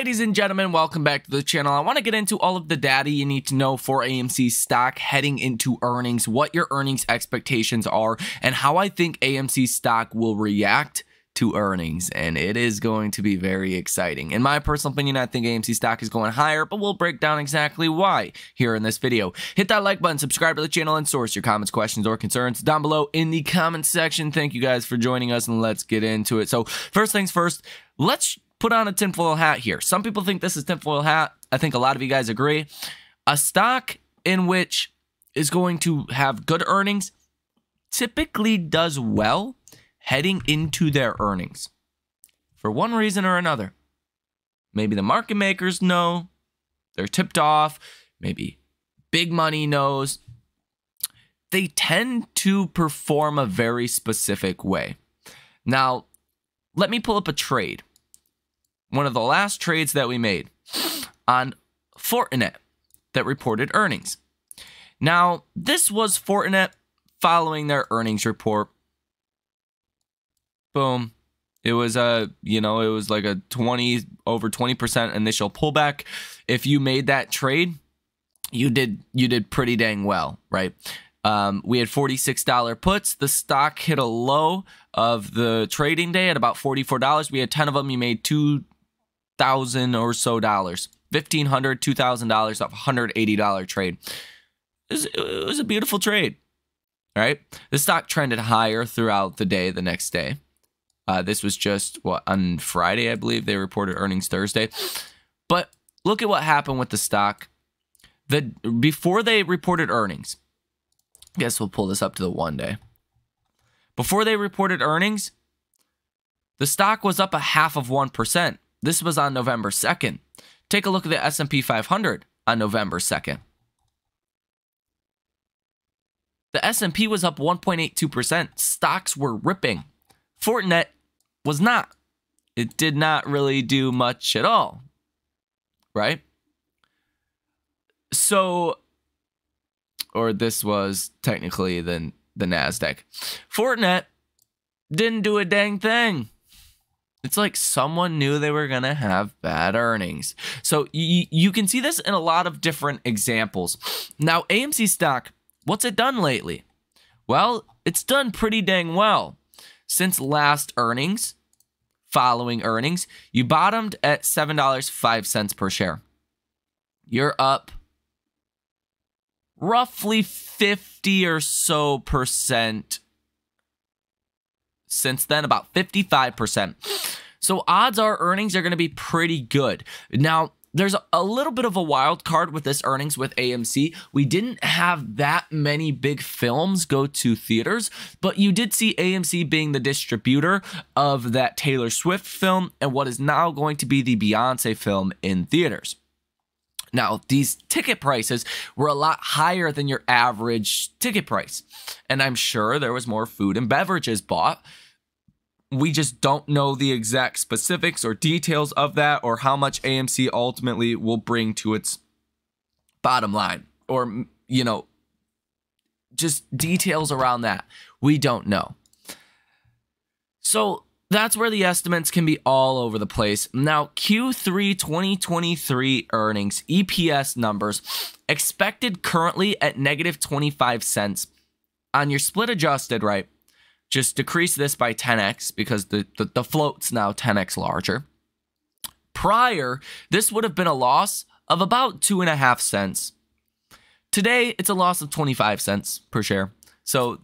Ladies and gentlemen, welcome back to the channel. I want to get into all of the data you need to know for AMC stock heading into earnings, what your earnings expectations are, and how I think AMC stock will react to earnings. And it is going to be very exciting. In my personal opinion, I think AMC stock is going higher, but we'll break down exactly why here in this video. Hit that like button, subscribe to the channel, and source your comments, questions, or concerns down below in the comment section. Thank you guys for joining us, and let's get into it. So first things first, let's put on a tinfoil hat here. Some people think this is tinfoil hat. I think a lot of you guys agree. A stock in which is going to have good earnings typically does well heading into their earnings for one reason or another. Maybe the market makers know, they're tipped off, maybe big money knows. They tend to perform a very specific way. Now, let me pull up a trade. One of the last trades that we made on Fortinet that reported earnings. Now, this was Fortinet following their earnings report. Boom. It was it was like a over 20% initial pullback. If you made that trade, you did pretty dang well, right? We had $46 puts. The stock hit a low of the trading day at about $44. We had 10 of them. You made $2,000 or so dollars, $1,500, $2,000 off a $180 trade. It was a beautiful trade. All right. The stock trended higher throughout the day the next day. This was just on Friday, I believe. They reported earnings Thursday. But look at what happened with the stock. Before they reported earnings, I guess we'll pull this up to the 1 day. Before they reported earnings, the stock was up 0.5%. This was on November 2nd. Take a look at the S&P 500 on November 2nd. The S&P was up 1.82%. Stocks were ripping. Fortinet was not. It did not really do much at all, right? So, or this was technically the NASDAQ. Fortinet didn't do a dang thing. It's like someone knew they were going to have bad earnings. So you can see this in a lot of different examples. Now, AMC stock, what's it done lately? Well, it's done pretty dang well. Since last earnings, following earnings, you bottomed at $7.05 per share. You're up roughly 50 or so percent since then, about 55%. So odds are earnings are going to be pretty good. Now, there's a little bit of a wild card with this earnings with AMC. We didn't have that many big films go to theaters, but you did see AMC being the distributor of that Taylor Swift film and what is now going to be the Beyonce film in theaters. Now, these ticket prices were a lot higher than your average ticket price, and I'm sure there was more food and beverages bought. We just don't know the exact specifics or details of that or how much AMC ultimately will bring to its bottom line or, just details around that. We don't know. So that's where the estimates can be all over the place. Now, Q3 2023 earnings, EPS numbers, expected currently at -25 on your split adjusted, right? Just decrease this by 10x because the float's now 10x larger. Prior, this would have been a loss of about 2.5 cents. Today, it's a loss of 25 cents per share. So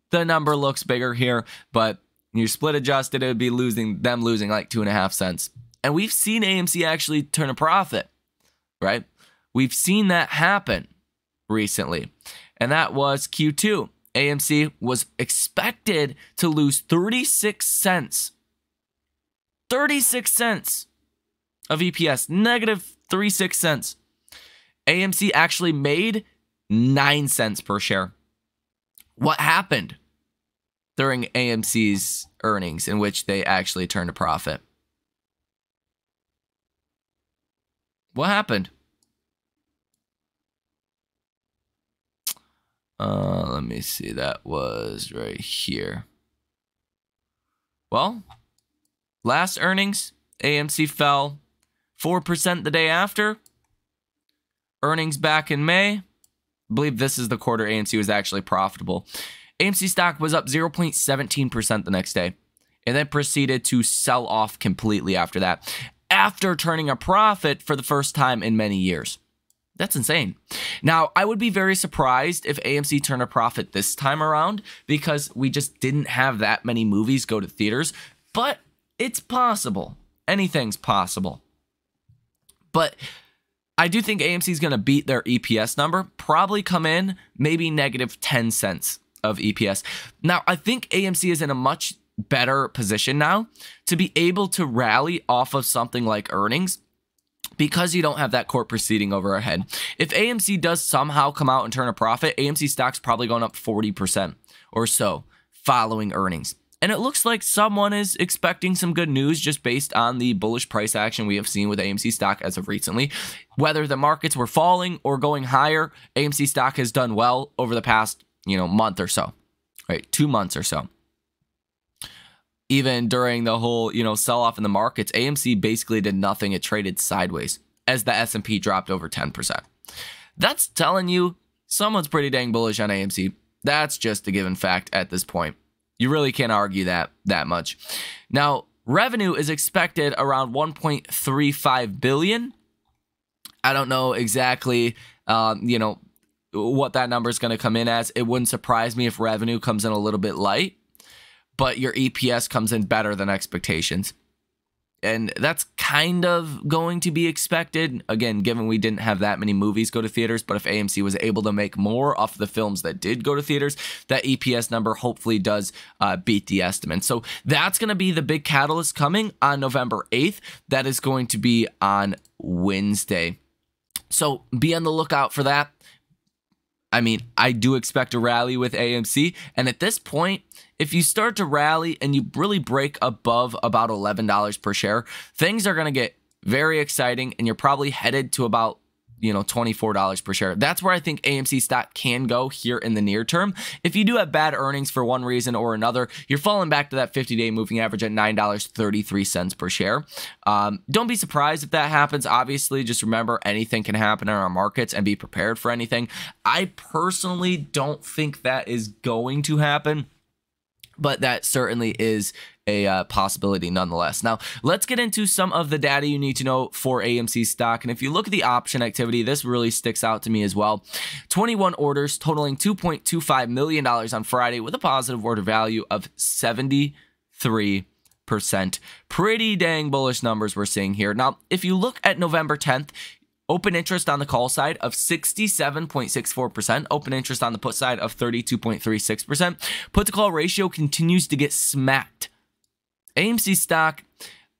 the number looks bigger here, but your split adjusted, it would be losing like 2.5 cents. And we've seen AMC actually turn a profit, right? We've seen that happen recently. And that was Q2. AMC was expected to lose 36 cents. 36 cents of EPS, -36 cents. AMC actually made 9 cents per share. What happened during AMC's earnings in which they actually turned a profit? What happened? Let me see. That was right here. Well, last earnings, AMC fell 4% the day after. Earnings back in May. I believe this is the quarter AMC was actually profitable. AMC stock was up 0.17% the next day, and then proceeded to sell off completely after that, after turning a profit for the first time in many years. That's insane. Now, I would be very surprised if AMC turned a profit this time around, because we just didn't have that many movies go to theaters, but it's possible. Anything's possible. But I do think AMC is going to beat their EPS number, probably come in maybe negative 10 cents of EPS. Now, I think AMC is in a much better position now to be able to rally off of something like earnings, because you don't have that court proceeding over our head. If AMC does somehow come out and turn a profit, AMC stock's probably going up 40% or so following earnings. And it looks like someone is expecting some good news just based on the bullish price action we have seen with AMC stock as of recently. Whether the markets were falling or going higher, AMC stock has done well over the past, month or so, right? 2 months or so. Even during the whole, sell-off in the markets, AMC basically did nothing. It traded sideways as the S&P dropped over 10%. That's telling you someone's pretty dang bullish on AMC. That's just a given fact at this point. You really can't argue that much. Now, revenue is expected around $1.35 billion. I don't know exactly, what that number is going to come in as. It wouldn't surprise me if revenue comes in a little bit light, but your EPS comes in better than expectations. And that's kind of going to be expected, again, given we didn't have that many movies go to theaters. But if AMC was able to make more off the films that did go to theaters, that EPS number hopefully does beat the estimate. So that's going to be the big catalyst coming on November 8th. That is going to be on Wednesday. So be on the lookout for that. I mean, I do expect a rally with AMC. And at this point, if you start to rally and you really break above about $11 per share, things are going to get very exciting, and you're probably headed to about, $24 per share. That's where I think AMC stock can go here in the near term. If you do have bad earnings for one reason or another, you're falling back to that 50-day moving average at $9.33 per share. Don't be surprised if that happens. Obviously, just remember anything can happen in our markets, and be prepared for anything. I personally don't think that is going to happen, but that certainly is a possibility nonetheless. Now, let's get into some of the data you need to know for AMC stock. And if you look at the option activity, this really sticks out to me as well. 21 orders totaling $2.25 million on Friday with a positive order value of 73%. Pretty dang bullish numbers we're seeing here. Now, if you look at November 10th, open interest on the call side of 67.64%. Open interest on the put side of 32.36%. Put to call ratio continues to get smacked. AMC stock,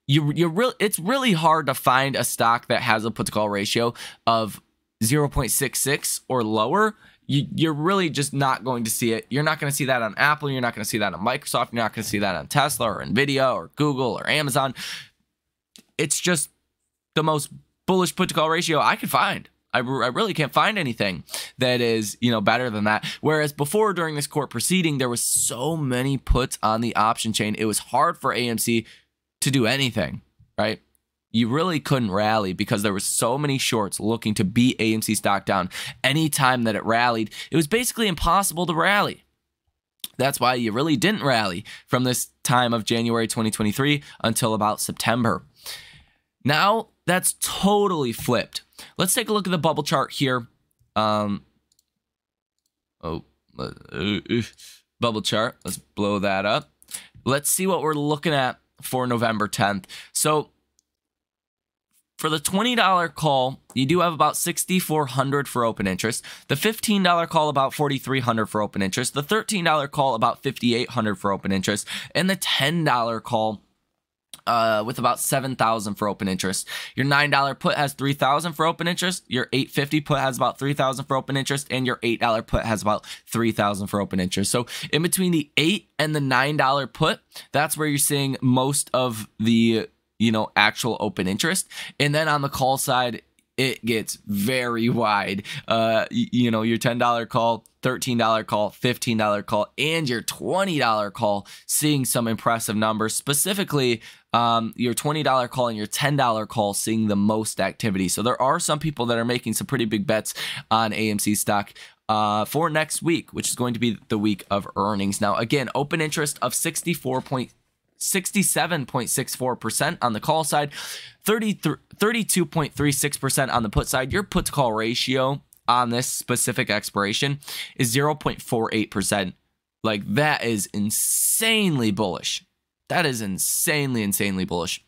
it's really hard to find a stock that has a put to call ratio of 0.66 or lower. You're really just not going to see it. You're not going to see that on Apple. You're not going to see that on Microsoft. You're not going to see that on Tesla or Nvidia or Google or Amazon. It's just the most bullish put to call ratio I could find. I really can't find anything that is, better than that. Whereas before, during this court proceeding, there was so many puts on the option chain. It was hard for AMC to do anything, right? You really couldn't rally because there was so many shorts looking to beat AMC stock down. Anytime that it rallied, it was basically impossible to rally. That's why you really didn't rally from this time of January 2023 until about September. Now, that's totally flipped. Let's take a look at the bubble chart here. Bubble chart. Let's blow that up. Let's see what we're looking at for November 10th. So for the $20 call, you do have about $6,400 for open interest. The $15 call, about $4,300 for open interest. The $13 call, about $5,800 for open interest. And the $10 call, with about $7,000 for open interest. Your $9 put has $3,000 for open interest. Your $8.50 put has about $3,000 for open interest, and your $8 put has about $3,000 for open interest. So in between the $8 and the $9 put, that's where you're seeing most of the actual open interest. And then on the call side, it gets very wide. You know, your $10 call, $13 call, $15 call, and your $20 call seeing some impressive numbers. Specifically, your $20 call and your $10 call seeing the most activity. So there are some people that are making some pretty big bets on AMC stock for next week, which is going to be the week of earnings. Now, again, open interest of 67.64% on the call side, 32.36% on the put side. Your put to call ratio on this specific expiration is 0.48%. Like, that is insanely bullish. That is insanely bullish.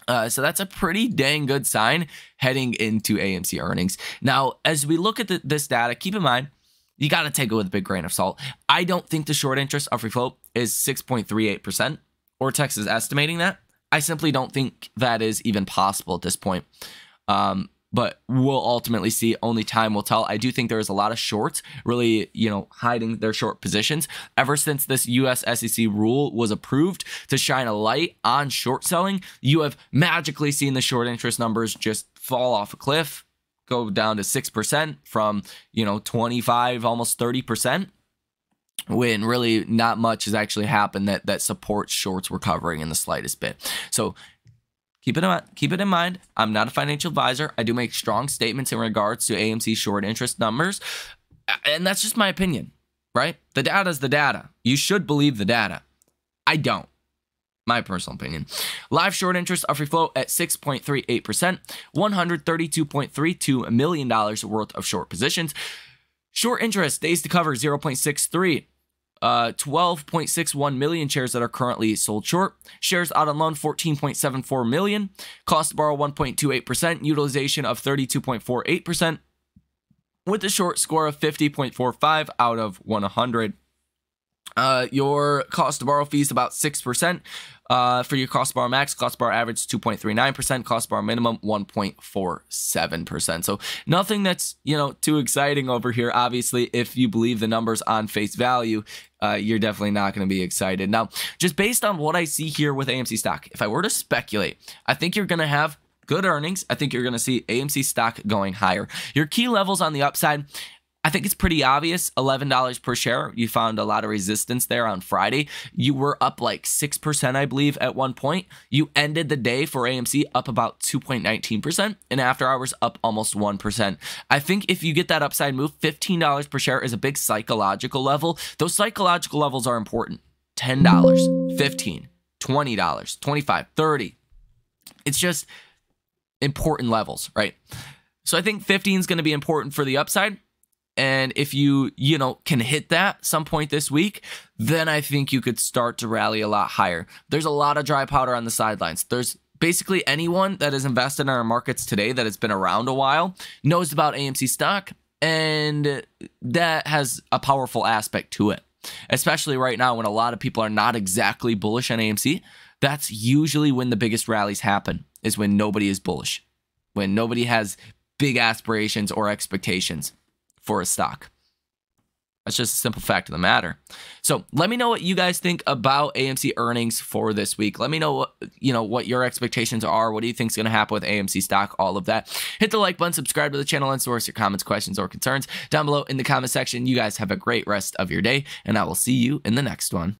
So that's a pretty dang good sign heading into AMC earnings. Now, as we look at this data, keep in mind, you got to take it with a big grain of salt. I don't think the short interest of free float is 6.38%. Ortex is estimating that. I simply don't think that is even possible at this point. But we'll ultimately see. Only time will tell. I do think there is a lot of shorts really, you know, hiding their short positions. Ever since this US SEC rule was approved to shine a light on short selling, you have magically seen the short interest numbers just fall off a cliff, go down to 6% from, you know, 25, almost 30%. When really not much has actually happened that supports shorts recovering in the slightest bit. So keep it in mind. I'm not a financial advisor. I do make strong statements in regards to AMC short interest numbers. And that's just my opinion, right? The data is the data. You should believe the data. I don't. My personal opinion. Live short interest of free float at 6.38%, $132.32 million worth of short positions. Short interest, days to cover, 0.63. 12.61 million shares that are currently sold short. Shares out on loan, 14.74 million. Cost to borrow, 1.28%. Utilization of 32.48%. With a short score of 50.45 out of 100. Your cost to borrow fee is about 6%. For your cost to borrow max, cost to borrow average 2.39%, cost to borrow minimum 1.47%. So nothing that's, you know, too exciting over here. Obviously, if you believe the numbers on face value, you're definitely not going to be excited. Now, just based on what I see here with AMC stock, if I were to speculate, I think you're going to have good earnings. I think you're going to see AMC stock going higher. Your key levels on the upside, I think it's pretty obvious. $11 per share. You found a lot of resistance there on Friday. You were up like 6%, I believe, at one point. You ended the day for AMC up about 2.19%, and after hours up almost 1%. I think if you get that upside move, $15 per share is a big psychological level. Those psychological levels are important. $10, $15, $20, $25, $30. It's just important levels, right? So I think 15 is going to be important for the upside. And if you can hit that some point this week, then I think you could start to rally a lot higher. There's a lot of dry powder on the sidelines. There's basically anyone that is invested in our markets today that has been around a while knows about AMC stock, and that has a powerful aspect to it. Especially right now when a lot of people are not exactly bullish on AMC. That's usually when the biggest rallies happen, is when nobody is bullish, when nobody has big aspirations or expectations for a stock. That's just a simple fact of the matter. So let me know what you guys think about AMC earnings for this week. Let me know what your expectations are. What do you think is going to happen with AMC stock? All of that. Hit the like button, subscribe to the channel, and source your comments, questions, or concerns down below in the comment section. You guys have a great rest of your day, and I will see you in the next one.